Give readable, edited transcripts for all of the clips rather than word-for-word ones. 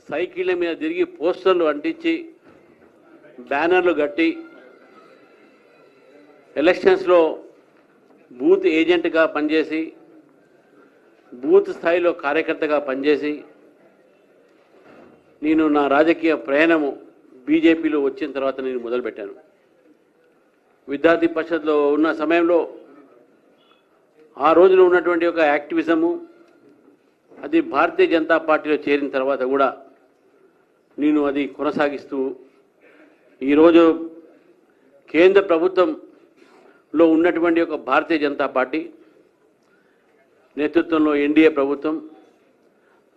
సైకిళ్ళ మీద తిరిగి పోస్టర్లు అంటించి బ్యానర్లు కట్టి ఎలక్షన్స్లో బూత్ ఏజెంట్గా పనిచేసి బూత్ స్థాయిలో కార్యకర్తగా పనిచేసి నేను నా రాజకీయ ప్రయాణము బీజేపీలో వచ్చిన తర్వాత నేను మొదలుపెట్టాను. విద్యార్థి పరిషత్లో ఉన్న సమయంలో ఆ రోజులో ఉన్నటువంటి ఒక యాక్టివిజము అది భారతీయ జనతా పార్టీలో చేరిన తర్వాత కూడా నేను అది కొనసాగిస్తూ ఈరోజు కేంద్ర ప్రభుత్వంలో ఉన్నటువంటి ఒక భారతీయ జనతా పార్టీ నేతృత్వంలో ఎన్డీఏ ప్రభుత్వం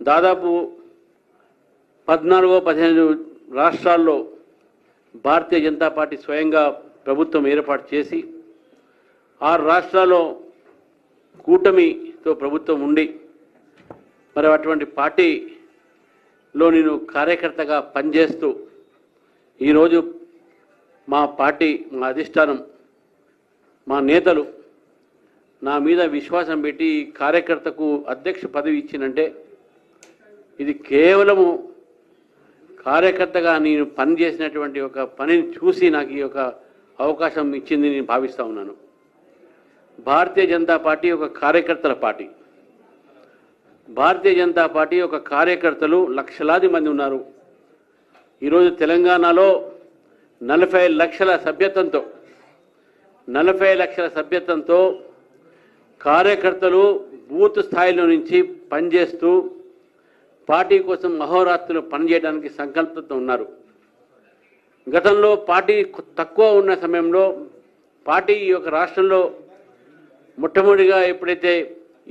దాదాపు 14-15 రాష్ట్రాల్లో భారతీయ జనతా పార్టీ స్వయంగా ప్రభుత్వం ఏర్పాటు చేసి 6 రాష్ట్రాల్లో కూటమితో ప్రభుత్వం ఉండి మరి అటువంటి పార్టీలో నేను కార్యకర్తగా పనిచేస్తూ ఈరోజు మా పార్టీ మా అధిష్టానం మా నేతలు నా మీద విశ్వాసం పెట్టి కార్యకర్తకు అధ్యక్ష పదవి ఇచ్చినంటే ఇది కేవలము కార్యకర్తగా నేను పనిచేసినటువంటి ఒక పనిని చూసి నాకు ఈ యొక్క అవకాశం ఇచ్చింది నేను భావిస్తూ ఉన్నాను. భారతీయ జనతా పార్టీ ఒక కార్యకర్తల పార్టీ. భారతీయ జనతా పార్టీ ఒక కార్యకర్తలు లక్షలాది మంది ఉన్నారు. ఈరోజు తెలంగాణలో 40 లక్షల సభ్యత్వంతో కార్యకర్తలు బూత్ స్థాయిలో నుంచి పనిచేస్తూ పార్టీ కోసం అహోరాత్రులు పనిచేయడానికి సంకల్పంతో ఉన్నారు. గతంలో పార్టీ తక్కువ ఉన్న సమయంలో పార్టీ ఈ యొక్క రాష్ట్రంలో మొట్టమొదటిగా ఎప్పుడైతే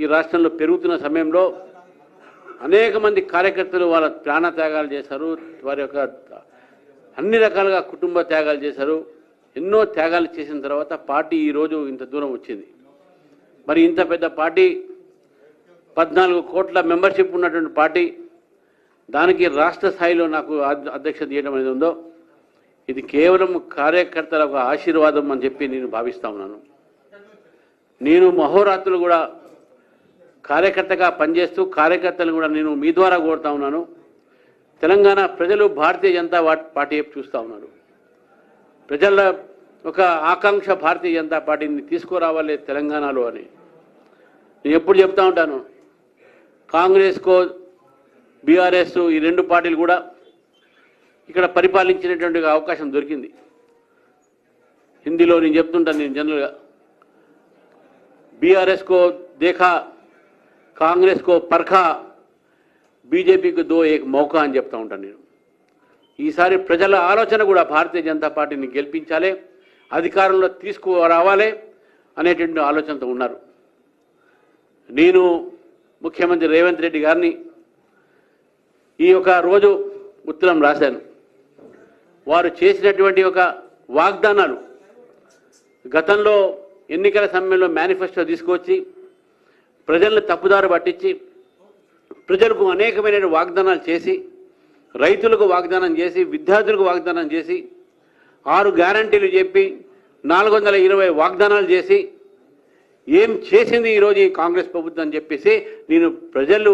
ఈ రాష్ట్రంలో పెరుగుతున్న సమయంలో అనేక మంది కార్యకర్తలు వాళ్ళ ప్రాణ త్యాగాలు చేశారు. వారి యొక్క అన్ని రకాలుగా కుటుంబ త్యాగాలు చేశారు. ఎన్నో త్యాగాలు చేసిన తర్వాత పార్టీ ఈరోజు ఇంత దూరం వచ్చింది. మరి ఇంత పెద్ద పార్టీ 14 కోట్ల మెంబర్షిప్ ఉన్నటువంటి పార్టీ దానికి రాష్ట్ర స్థాయిలో నాకు అధ్యక్షత చేయడం అనేది ఉందో ఇది కేవలం కార్యకర్తల ఒక ఆశీర్వాదం అని చెప్పి నేను భావిస్తూ ఉన్నాను. నేను అహోరాత్రులు కూడా కార్యకర్తగా పనిచేస్తూ కార్యకర్తలు కూడా నేను మీ ద్వారా కోరుతా ఉన్నాను. తెలంగాణ ప్రజలు భారతీయ జనతా పార్టీ చూస్తూ ఉన్నారు. ప్రజల ఒక ఆకాంక్ష భారతీయ జనతా పార్టీని తీసుకురావాలి తెలంగాణలో అని నేను ఎప్పుడు చెప్తా ఉంటాను. కాంగ్రెస్కో బీఆర్ఎస్ ఈ 2 పార్టీలు కూడా ఇక్కడ పరిపాలించినటువంటి అవకాశం దొరికింది. హిందీలో నేను చెప్తుంటాను. నేను జనరల్గా बीआरएस को देखा, कांग्रेस को परखा, बीजेपी को दो एक मौका అని చెప్తా ఉంటాను నేను. ఈసారి ప్రజల ఆలోచన కూడా భారతీయ జనతా పార్టీని గెలిపించాలి, అధికారంలో తీసుకురావాలి అనేటువంటి ఆలోచనతో ఉన్నారు. నేను ముఖ్యమంత్రి రేవంత్ రెడ్డి గారిని ఈ ఒక రోజు ఉత్తరం రాశాను. వారు చేసినటువంటి ఒక వాగ్దానాలు గతంలో ఎన్నికల సమయంలో మేనిఫెస్టో తీసుకొచ్చి ప్రజలను తప్పుదారి పట్టించి ప్రజలకు అనేకమైన వాగ్దానాలు చేసి రైతులకు వాగ్దానం చేసి విద్యార్థులకు వాగ్దానం చేసి 6 గ్యారంటీలు చెప్పి 420 వాగ్దానాలు చేసి ఏం చేసింది ఈరోజు ఈ కాంగ్రెస్ ప్రభుత్వం అని చెప్పేసి నేను ప్రజలు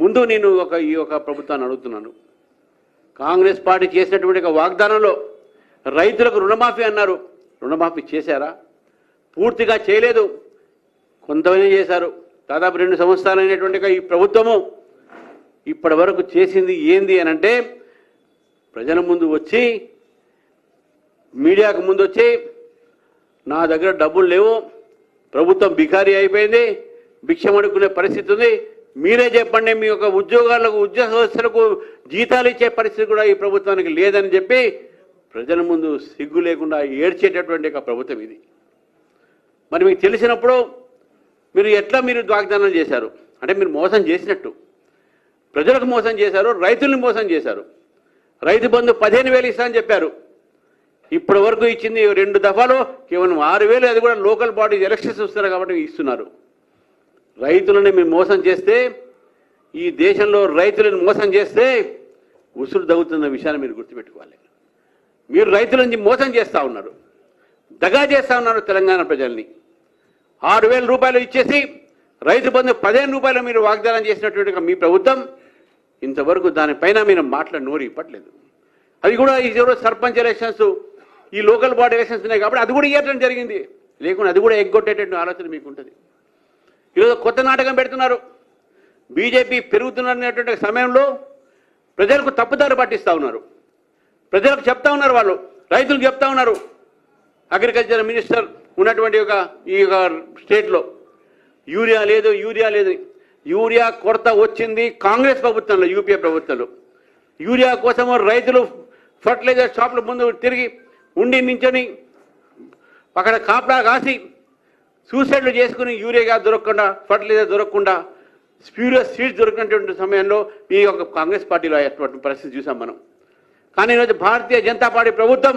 ముందు నేను ఈ ఒక ప్రభుత్వాన్ని అడుగుతున్నాను. కాంగ్రెస్ పార్టీ చేసినటువంటి ఒక వాగ్దానంలో రైతులకు రుణమాఫీ అన్నారు. రుణమాఫీ చేశారా? పూర్తిగా చేయలేదు, కొంతమంది చేశారు. దాదాపు 2 సంవత్సరాలు అయినటువంటి ఈ ప్రభుత్వము ఇప్పటి వరకు చేసింది ఏంది అని అంటే ప్రజల ముందు వచ్చి మీడియాకు ముందు వచ్చి నా దగ్గర డబ్బులు లేవు, ప్రభుత్వం బికారీ అయిపోయింది, భిక్షం అడుక్కునే పరిస్థితి ఉంది, మీరే చెప్పండి, మీ యొక్క ఉద్యోగస్తులకు జీతాలు ఇచ్చే పరిస్థితి కూడా ఈ ప్రభుత్వానికి లేదని చెప్పి ప్రజల ముందు సిగ్గు లేకుండా ఏడ్చేటటువంటి ఒక ప్రభుత్వం ఇది. మరి మీకు తెలిసినప్పుడు మీరు వాగ్దానాలు చేశారు అంటే మీరు మోసం చేసినట్టు. ప్రజలకు మోసం చేశారు, రైతుల్ని మోసం చేశారు. రైతు బంధు 15,000 ఇస్తా అని చెప్పారు. ఇప్పటి వరకు ఇచ్చింది 2 దఫాలు కేవలం 6,000, అది కూడా లోకల్ బాడీస్ ఎలక్షన్స్ వస్తున్నారు కాబట్టి ఇస్తున్నారు. రైతులని మీరు మోసం చేస్తే, ఈ దేశంలో రైతులను మోసం చేస్తే ఉసురు తగ్గుతున్న విషయాన్ని మీరు గుర్తుపెట్టుకోవాలి. మీరు రైతులని మోసం చేస్తూ ఉన్నారు, దగా చేస్తూ ఉన్నారు తెలంగాణ ప్రజల్ని. 6,000 రూపాయలు ఇచ్చేసి రైతు బంధు 15 రూపాయలు మీరు వాగ్దానం చేసినటువంటి మీ ప్రభుత్వం ఇంతవరకు దానిపైన మీరు నోరు ఇప్పట్లేదు. అది కూడా ఈరోజు సర్పంచ్ ఎలక్షన్స్, ఈ లోకల్ బాడీ ఎలక్షన్స్ ఉన్నాయి కాబట్టి అది కూడా ఇవ్వడం జరిగింది. లేకుండా అది కూడా ఎగ్గొట్టేటట్టు ఆలోచన మీకు ఉంటుంది. ఈరోజు కొత్త నాటకం పెడుతున్నారు. బీజేపీ పెరుగుతున్నటువంటి సమయంలో ప్రజలకు తప్పుదారి పట్టిస్తూ ఉన్నారు. ప్రజలకు చెప్తా ఉన్నారు, వాళ్ళు రైతులకు చెప్తా ఉన్నారు. అగ్రికల్చర్ మినిస్టర్ ఉన్నటువంటి ఈ స్టేట్లో యూరియా లేదు, యూరియా లేదు. యూరియా కొరత వచ్చింది కాంగ్రెస్ ప్రభుత్వంలో, యూపీఏ ప్రభుత్వంలో. యూరియా కోసము రైతులు ఫర్టిలైజర్ షాపుల ముందు తిరిగి ఉండి నించొని అక్కడ కాపలా కాసి సూసైడ్లు చేసుకుని యూరియా దొరకకుండా, ఫర్టిలైజర్ దొరకకుండా, స్ప్యూరియస్ సీడ్స్ దొరికినటువంటి సమయంలో ఈ యొక్క కాంగ్రెస్ పార్టీలో అటువంటి పరిస్థితి చూసాం మనం. కానీ ఈరోజు భారతీయ జనతా పార్టీ ప్రభుత్వం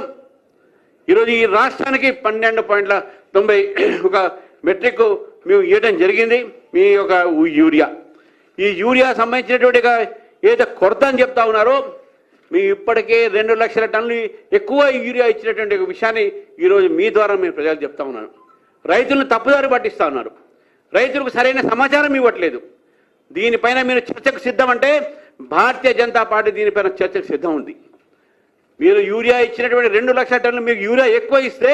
ఈరోజు ఈ రాష్ట్రానికి 12.91 మెట్రిక్ మేము ఇవ్వడం జరిగింది. మీ యొక్క యూరియా, ఈ యూరియా సంబంధించినటువంటి ఏదైతే కొరత అని చెప్తా ఉన్నారో, మీ ఇప్పటికే 2 లక్షల టన్నులు ఎక్కువ యూరియా ఇచ్చినటువంటి విషయాన్ని ఈరోజు మీ ద్వారా మేము ప్రజలు చెప్తా ఉన్నాను. రైతులను తప్పుదారి పట్టిస్తూ ఉన్నారు. రైతులకు సరైన సమాచారం ఇవ్వట్లేదు. దీనిపైన మీరు చర్చకు సిద్ధం అంటే భారతీయ జనతా పార్టీ దీనిపైన చర్చకు సిద్ధం ఉంది. మీరు యూరియా ఇచ్చినటువంటి 2 లక్షల టన్నులు మీకు యూరియా ఎక్కువ ఇస్తే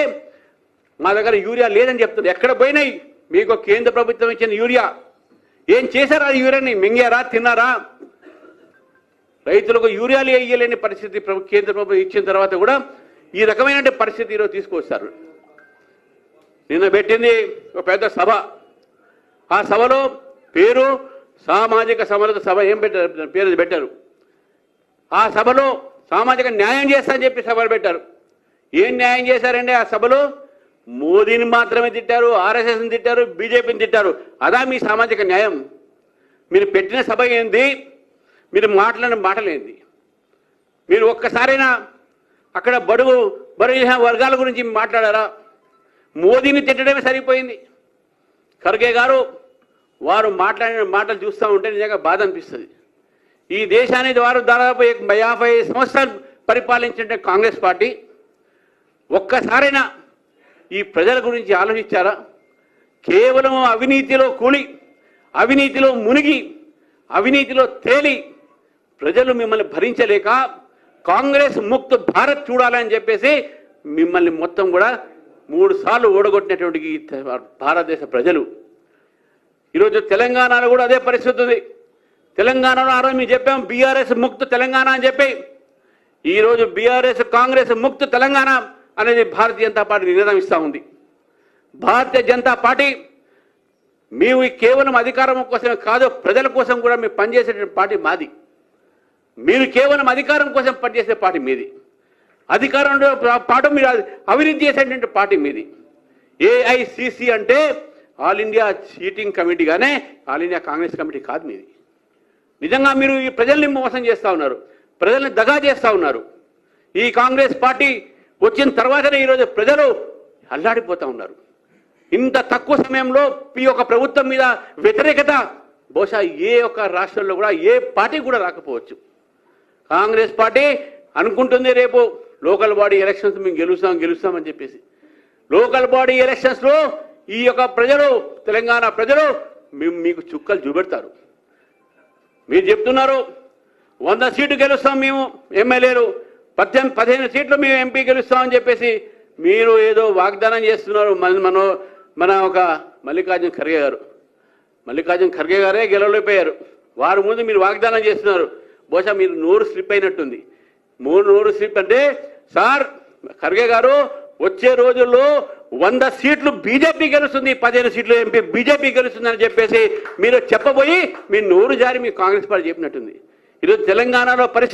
మా దగ్గర యూరియా లేదని చెప్తున్నారు. ఎక్కడ పోయినాయి మీకు కేంద్ర ప్రభుత్వం ఇచ్చిన యూరియా? ఏం చేశారా? యూరియాని మింగారా, తిన్నారా? రైతులకు యూరియాలు వేయలేని పరిస్థితి కేంద్ర ప్రభుత్వం ఇచ్చిన తర్వాత కూడా ఈ రకమైన పరిస్థితి ఈరోజు తీసుకొస్తారు. నిన్న పెట్టింది ఒక పెద్ద సభ. ఆ సభలో పేరు సామాజిక సమరత సభ ఏం పెట్టారు, పేరు పెట్టారు. ఆ సభలో సామాజిక న్యాయం చేస్తా అని చెప్పి సభలు పెట్టారు. ఏం న్యాయం చేశారండి ఆ సభలో? మోదీని మాత్రమే తిట్టారు, ఆర్ఎస్ఎస్ని తిట్టారు, బీజేపీని తిట్టారు. అదా మీ సామాజిక న్యాయం? మీరు పెట్టిన సభ ఏంది? మీరు మాట్లాడిన మాటలేంది? మీరు ఒక్కసారైనా అక్కడ బడుగు వర్గాల గురించి మాట్లాడారా? మోదీని తిట్టడమే సరిపోయింది. ఖర్గే గారు వారు మాట్లాడిన మాటలు చూస్తూ ఉంటే నిజంగా బాధ అనిపిస్తుంది. ఈ దేశానికి వారు దాదాపు 55 సంవత్సరాలు పరిపాలించిన కాంగ్రెస్ పార్టీ ఒక్కసారైనా ఈ ప్రజల గురించి ఆలోచించారా? కేవలం అవినీతిలో కూలి, అవినీతిలో మునిగి, అవినీతిలో తేలి ప్రజలు మిమ్మల్ని భరించలేక కాంగ్రెస్ ముక్త భారత్ చూడాలని చెప్పేసి మిమ్మల్ని మొత్తం కూడా 3 సార్లు ఓడగొట్టినటువంటి భారతదేశ ప్రజలు. ఈరోజు తెలంగాణలో కూడా అదే పరిస్థితి ఉంది. తెలంగాణలో ఆ రోజు మేము చెప్పాం బీఆర్ఎస్ ముక్త తెలంగాణ అని చెప్పి. ఈరోజు బీఆర్ఎస్ కాంగ్రెస్ ముక్త తెలంగాణ అనేది భారతీయ జనతా పార్టీ నిర్ణయిస్తూ ఉంది. భారతీయ జనతా పార్టీ మేము కేవలం అధికారం కోసమే కాదు, ప్రజల కోసం కూడా మేము పనిచేసేటువంటి పార్టీ మాది. మీరు కేవలం అధికారం కోసం పనిచేసే పార్టీ మీది. అధికారంలో పాటు మీరు అవినీతి చేసేటువంటి పార్టీ మీది. ఏఐసిసి అంటే ఆల్ ఇండియా చీటింగ్ కమిటీగానే ఆల్ ఇండియా కాంగ్రెస్ కమిటీ కాదు మీది. నిజంగా మీరు ఈ ప్రజల్ని మోసం చేస్తూ ఉన్నారు, ప్రజల్ని దగా చేస్తూ ఉన్నారు. ఈ కాంగ్రెస్ పార్టీ వచ్చిన తర్వాతనే ఈరోజు ప్రజలు అల్లాడిపోతూ ఉన్నారు. ఇంత తక్కువ సమయంలో ఈ యొక్క ప్రభుత్వం మీద వ్యతిరేకత బహుశా ఏ ఒక్క రాష్ట్రంలో కూడా ఏ పార్టీ కూడా రాకపోవచ్చు. కాంగ్రెస్ పార్టీ అనుకుంటుంది రేపు లోకల్ బాడీ ఎలక్షన్స్ మేము గెలుస్తామని చెప్పేసి. లోకల్ బాడీ ఎలక్షన్స్లో ఈ యొక్క ప్రజలు, తెలంగాణ ప్రజలు మీకు చుక్కలు చూపెడతారు. మీరు చెప్తున్నారు 100 సీట్లు గెలుస్తాం మేము ఎమ్మెల్యేలు, 15 సీట్లు మేము ఎంపీ గెలుస్తామని చెప్పేసి మీరు ఏదో వాగ్దానం చేస్తున్నారు. మన ఒక మల్లికార్జున ఖర్గే గారే గెలవలేకపోయారు. వారి ముందు మీరు వాగ్దానం చేస్తున్నారు. బహుశా మీరు నోరు స్లిప్ అయినట్టుంది. నోరు స్లిప్ అంటే సార్ ఖర్గే గారు వచ్చే రోజుల్లో 100 సీట్లు బీజేపీ గెలుస్తుంది, 15 సీట్లు ఎంపీ బీజేపీ గెలుస్తుందని చెప్పేసి మీరు చెప్పబోయి మీ నోరు జారి మీ కాంగ్రెస్ పార్టీ చెప్పినట్టుంది. ఈరోజు తెలంగాణలో పరిస్థితి